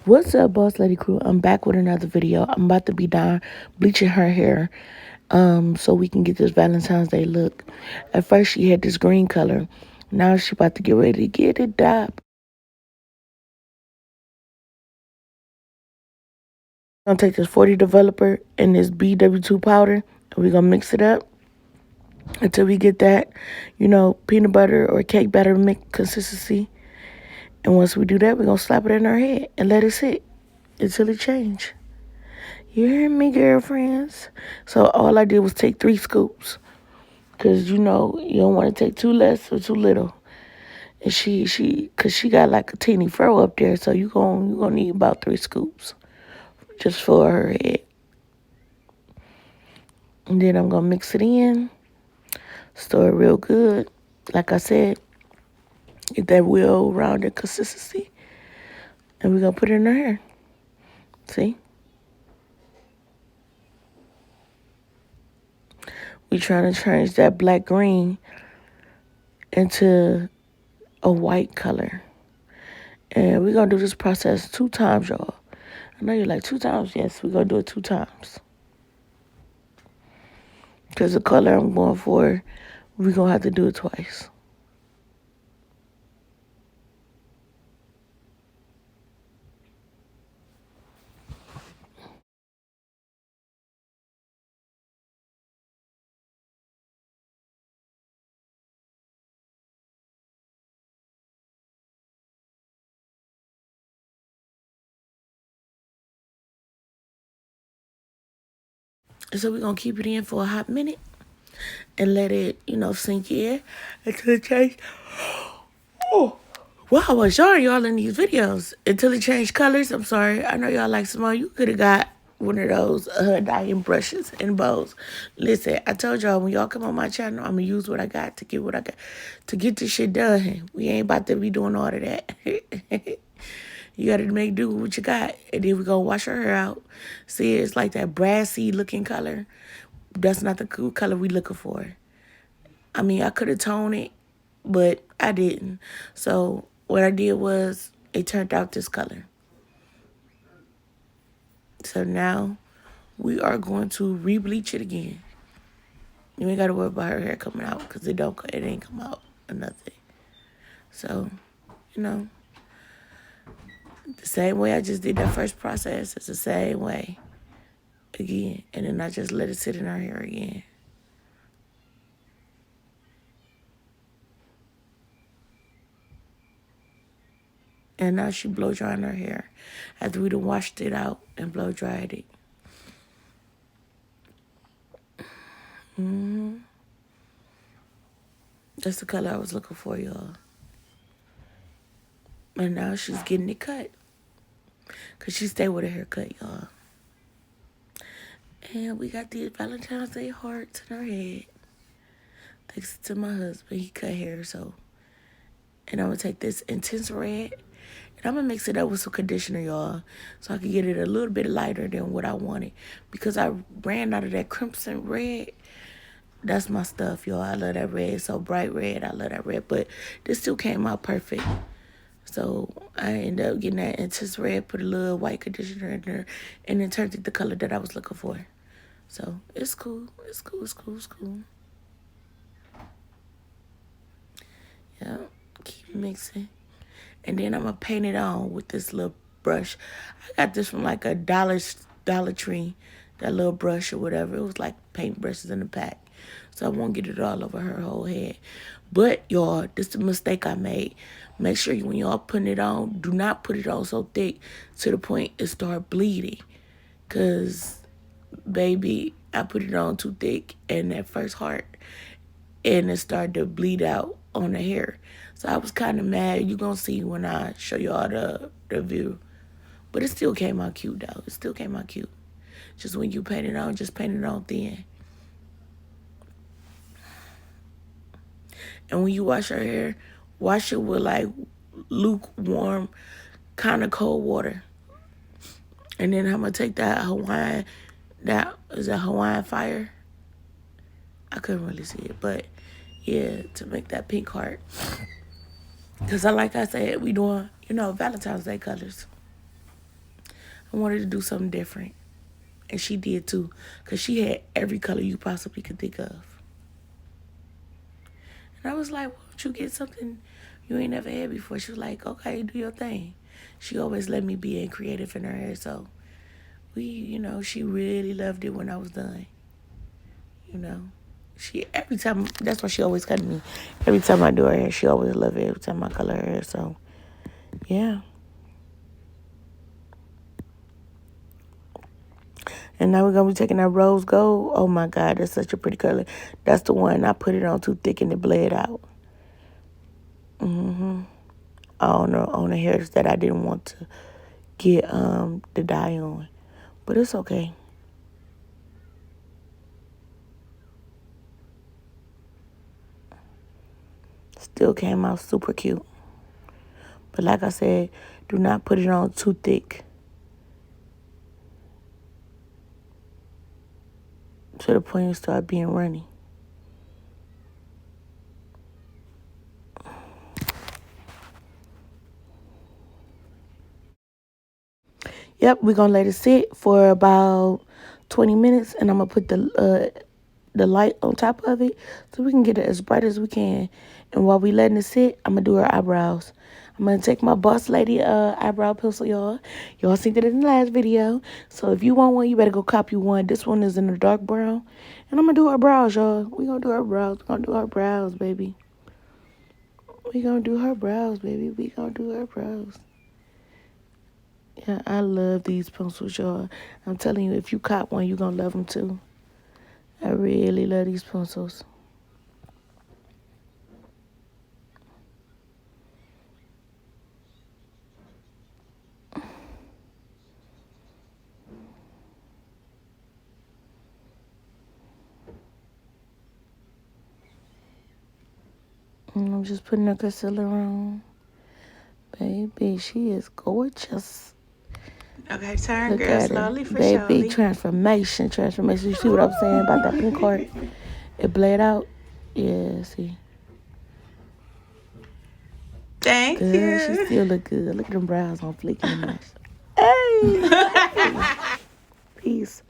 What's up, boss lady crew? I'm back with another video. I'm about to be done bleaching her hair so we can get this Valentine's Day look. At first she had this green color. Now she about to get ready to get it dyed. I'm gonna take this 40 developer and this BW2 powder and we're gonna mix it up until we get that, peanut butter or cake batter mix consistency. And once we do that, we're gonna slap it in her head and let it sit until it change. You hear me, girlfriends? So all I did was take 3 scoops. Cause you don't want to take too less or too little. And cause she got like a teeny fro up there, so you gonna need about 3 scoops just for her head. And then I'm gonna mix it in, stir it real good. Like I said, get that real rounded consistency, and we're gonna put it in her hair. See, we trying to change that black green into a white color. And we're going to do this process 2 times, y'all. I know you're like, 2 times? Yes, we're going to do it 2 times. Because the color I'm going for, we're going to have to do it twice. So we're going to keep it in for a hot minute and let it, sink in until it change. Oh, well, I was showing y'all in these videos until it changed colors. I'm sorry. I know y'all like Simone. You could have got one of those dyeing brushes and bows. Listen, I told y'all when y'all come on my channel, I'm going to use what I got to get what I got to get this shit done. We ain't about to be doing all of that. You got to make do with what you got. And then we going to wash our hair out. See, it's like that brassy looking color. That's not the cool color we looking for. I mean, I could have toned it, but I didn't. So what I did was it turned out this color. So now we are going to re-bleach it again. You ain't got to worry about her hair coming out because it ain't come out or nothing. So, the same way I just did that first process, it's the same way again. And then I just let it sit in her hair again. And now she blow drying her hair after we done washed it out and blow dried it. That's the color I was looking for, y'all. And now she's getting it cut. Because she stayed with her haircut, y'all. And we got these Valentine's Day hearts in her head. Thanks to my husband. He cut hair, so. And I'm going to take this intense red. And I'm going to mix it up with some conditioner, y'all. So I can get it a little bit lighter than what I wanted. Because I ran out of that crimson red. That's my stuff, y'all. I love that red. So bright red. I love that red. But this still came out perfect. So I ended up getting that intense red, put a little white conditioner in there, and then turned it the color that I was looking for. So it's cool. It's cool. It's cool. It's cool. Yeah. Keep mixing. And then I'm going to paint it on with this little brush. I got this from like a Dollar Tree, that little brush or whatever. It was like paint brushes in the pack. So I won't get it all over her whole head. But, y'all, this is the mistake I made. Make sure when y'all putting it on, do not put it on so thick to the point it start bleeding. Because, baby, I put it on too thick in that first heart. And it started to bleed out on the hair. So I was kind of mad. You're going to see when I show y'all the view. But it still came out cute, though. It still came out cute. Just when you paint it on, just paint it on thin. And when you wash your hair, wash it with like lukewarm, kind of cold water. And then I'm going to take that is a Hawaiian fire? I couldn't really see it, but yeah, to make that pink heart. Because like I said, we doing, Valentine's Day colors. I wanted to do something different. And she did too, because she had every color you possibly could think of. And I was like, why don't you get something you ain't never had before? She was like, okay, do your thing. She always let me be creative in her hair, so she really loved it when I was done. She every time, that's why she always cut me. Every time I do her hair, she always love it. Every time I color her hair, so yeah. And now we're gonna be taking that rose gold. Oh my God, that's such a pretty color. That's the one I put it on too thick and it bled out. On the hairs that I didn't want to get the dye on, but it's okay. Still came out super cute. But like I said, do not put it on too thick to the point you start being runny. Yep, we're gonna let it sit for about 20 minutes, and I'm gonna put the light on top of it so we can get it as bright as we can. And while we letting it sit, I'm gonna do her eyebrows. I'm gonna take my Boss Lady eyebrow pencil, y'all. Y'all seen it in the last video. So if you want one, you better go copy one. This one is in the dark brown. And I'm gonna do her brows, y'all. We gonna do her brows. We gonna do her brows, baby. We gonna do her brows, baby. We gonna do her brows. Yeah, I love these pencils, y'all. I'm telling you, if you cop one, you gonna love them too. I really love these pencils. And I'm just putting her concealer on. Baby, she is gorgeous. Okay, turn, Look girl, at slowly her. for Baby, surely. transformation. You see what I'm saying about that pink heart? It bled out. Yeah, see. Thank Good. She you. still look good. Look at them brows on fleek and the match. Hey! Peace.